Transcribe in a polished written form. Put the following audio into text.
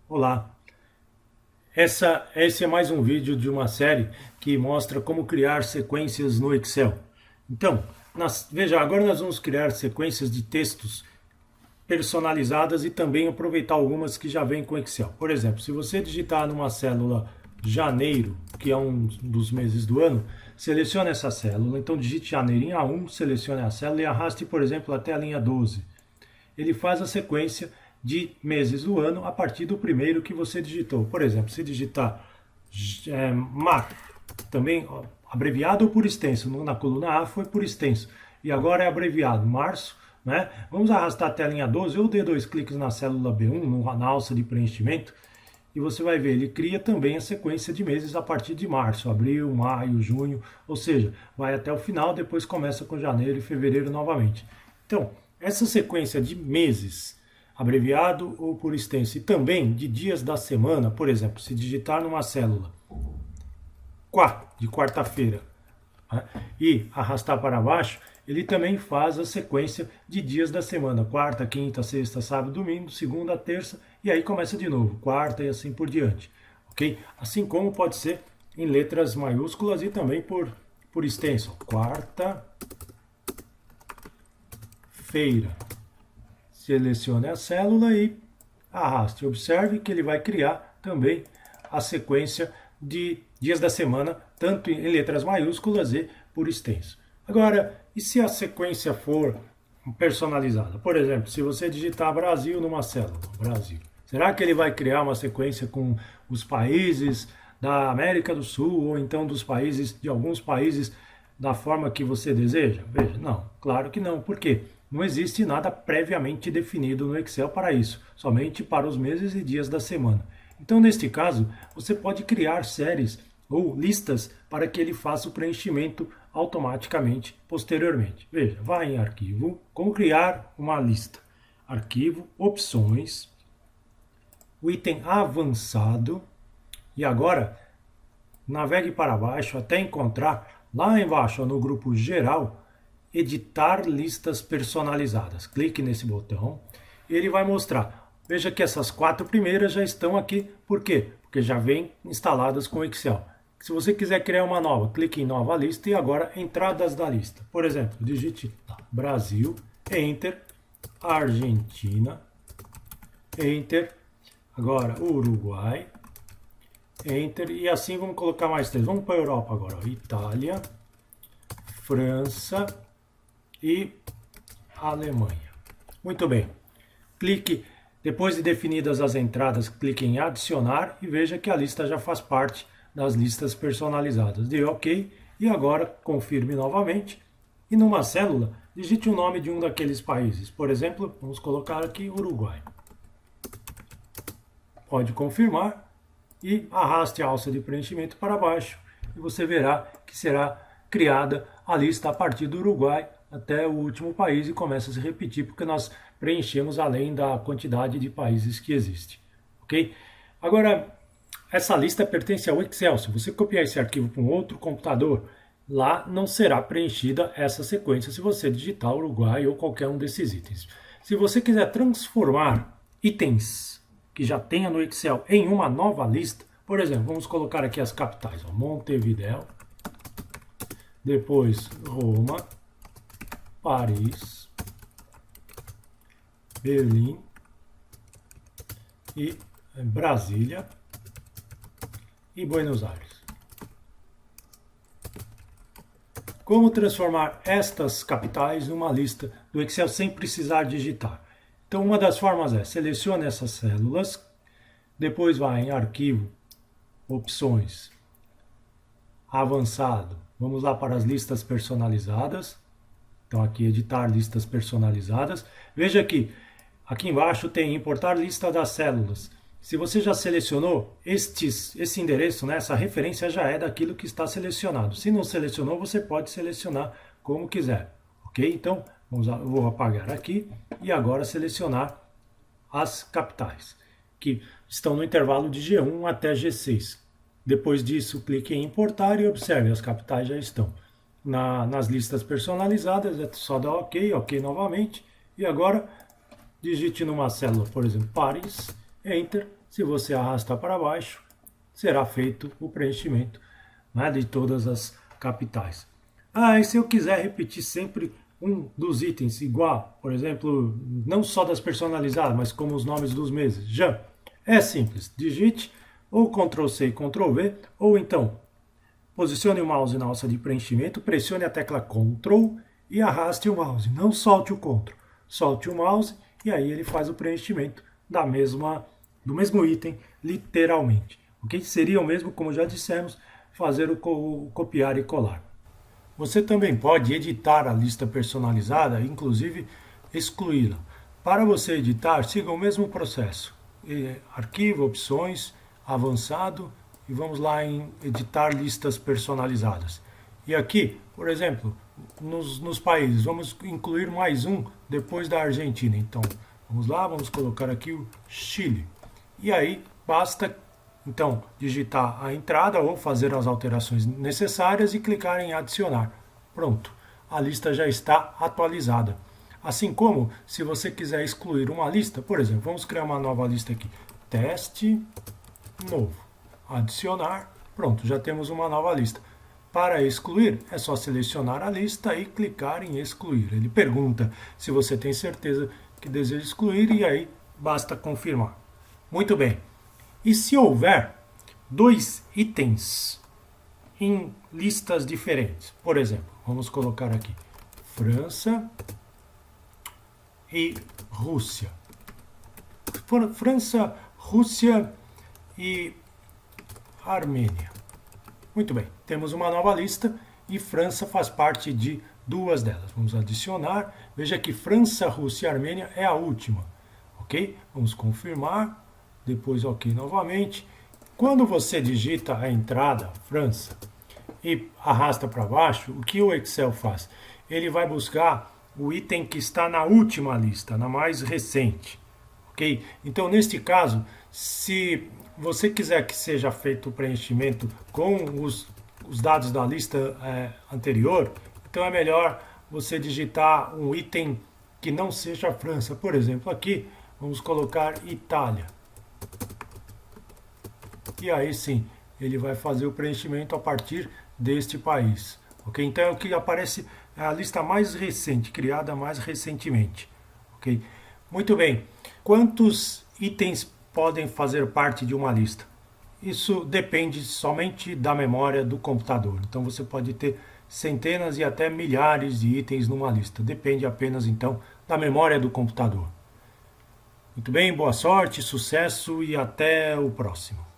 Olá, esse é mais um vídeo de uma série que mostra como criar sequências no Excel. Então, veja, agora nós vamos criar sequências de textos personalizadas e também aproveitar algumas que já vêm com o Excel. Por exemplo, se você digitar numa célula janeiro, que é um dos meses do ano, selecione essa célula, então digite janeiro em A1, selecione a célula e arraste, por exemplo, até a linha 12. Ele faz a sequência de meses do ano a partir do primeiro que você digitou. Por exemplo, se digitar mar, também abreviado ou por extenso, na coluna A foi por extenso, e agora é abreviado, março, né? Vamos arrastar até a linha 12 ou dê dois cliques na célula B1, na alça de preenchimento, e você vai ver, ele cria também a sequência de meses a partir de março, abril, maio, junho, ou seja, vai até o final, depois começa com janeiro e fevereiro novamente. Então, essa sequência de meses, abreviado ou por extenso, e também de dias da semana, por exemplo, se digitar numa célula de quarta-feira, né, e arrastar para baixo, ele também faz a sequência de dias da semana, quarta, quinta, sexta, sábado, domingo, segunda, terça, e aí começa de novo, quarta e assim por diante, ok? Assim como pode ser em letras maiúsculas e também por extenso, quarta-feira. Selecione a célula e arraste. Observe que ele vai criar também a sequência de dias da semana, tanto em letras maiúsculas e por extenso. Agora, e se a sequência for personalizada? Por exemplo, se você digitar Brasil numa célula, Brasil, será que ele vai criar uma sequência com os países da América do Sul ou então de alguns países da forma que você deseja? Veja, não, claro que não. Por quê? Não existe nada previamente definido no Excel para isso, somente para os meses e dias da semana. Então, neste caso, você pode criar séries ou listas para que ele faça o preenchimento automaticamente posteriormente. Veja, vá em Arquivo, como criar uma lista. Arquivo, Opções, o item Avançado, e agora navegue para baixo até encontrar lá embaixo no grupo Geral, Editar listas personalizadas. Clique nesse botão. Ele vai mostrar. Veja que essas 4 primeiras já estão aqui. Por quê? Porque já vêm instaladas com o Excel. Se você quiser criar uma nova, clique em Nova Lista e agora Entradas da lista. Por exemplo, digite Brasil, Enter, Argentina, Enter, agora Uruguai, Enter, e assim vamos colocar mais 3. Vamos para a Europa agora. Itália, França e Alemanha. Muito bem. Clique, depois de definidas as entradas, clique em adicionar e veja que a lista já faz parte das listas personalizadas. Dê OK e agora confirme novamente. E numa célula, digite o nome de um daqueles países. Por exemplo, vamos colocar aqui Uruguai. Pode confirmar e arraste a alça de preenchimento para baixo e você verá que será criada a lista a partir do Uruguai até o último país e começa a se repetir porque nós preenchemos além da quantidade de países que existe, ok? Agora, essa lista pertence ao Excel. Se você copiar esse arquivo para um outro computador, lá não será preenchida essa sequência se você digitar Uruguai ou qualquer um desses itens. Se você quiser transformar itens que já tenha no Excel em uma nova lista, por exemplo, vamos colocar aqui as capitais, Montevidéu, depois Roma, Paris, Berlim e Brasília e Buenos Aires. Como transformar estas capitais numa lista do Excel sem precisar digitar? Então, uma das formas é selecione essas células, depois vá em Arquivo, Opções, Avançado. Vamos lá para as listas personalizadas. Então aqui editar listas personalizadas. Veja que aqui embaixo tem importar lista das células. Se você já selecionou esse endereço, né, essa referência já é daquilo que está selecionado. Se não selecionou, você pode selecionar como quiser. Ok? Então eu vou apagar aqui e agora selecionar as capitais, que estão no intervalo de G1 até G6. Depois disso, clique em importar e observe, as capitais já estão nas listas personalizadas. É só dar OK, OK novamente. E agora digite numa célula, por exemplo, Paris, Enter, Se você arrastar para baixo, será feito o preenchimento, né, de todas as capitais. E se eu quiser repetir sempre um dos itens igual, por exemplo, não só das personalizadas, mas como os nomes dos meses, já é simples. Digite ou Ctrl+C e Ctrl+V, ou então posicione o mouse na alça de preenchimento, pressione a tecla Ctrl e arraste o mouse. Não solte o Ctrl, solte o mouse e aí ele faz o preenchimento do mesmo item, literalmente. Ok? Seria o mesmo, como já dissemos, fazer o copiar e colar. Você também pode editar a lista personalizada, inclusive excluí-la. Para você editar, siga o mesmo processo. Arquivo, opções, avançado e vamos lá em editar listas personalizadas. E aqui, por exemplo, nos países, vamos incluir mais um depois da Argentina. Então, vamos lá, vamos colocar aqui o Chile. E aí, basta então digitar a entrada ou fazer as alterações necessárias e clicar em adicionar. Pronto, a lista já está atualizada. Assim como, se você quiser excluir uma lista, por exemplo, vamos criar uma nova lista aqui. Teste novo. Adicionar. Pronto, já temos uma nova lista. Para excluir, é só selecionar a lista e clicar em excluir. Ele pergunta se você tem certeza que deseja excluir e aí basta confirmar. Muito bem. E se houver dois itens em listas diferentes? Por exemplo, vamos colocar aqui França e Rússia. França, Rússia e Armênia. Muito bem, temos uma nova lista e França faz parte de duas delas. Vamos adicionar. Veja que França, Rússia e Armênia é a última. Ok? Vamos confirmar. Depois ok novamente. Quando você digita a entrada França e arrasta para baixo, o que o Excel faz? Ele vai buscar o item que está na última lista, na mais recente. Ok? Então, neste caso, se você quiser que seja feito o preenchimento com os dados da lista anterior, então é melhor você digitar um item que não seja França. Por exemplo, aqui vamos colocar Itália. E aí sim, ele vai fazer o preenchimento a partir deste país. Ok? Então é o que aparece a lista mais recente, criada mais recentemente. Ok? Muito bem. Quantos itens podem fazer parte de uma lista? Isso depende somente da memória do computador. Então você pode ter centenas e até milhares de itens numa lista. Depende apenas então da memória do computador. Muito bem, boa sorte, sucesso e até o próximo.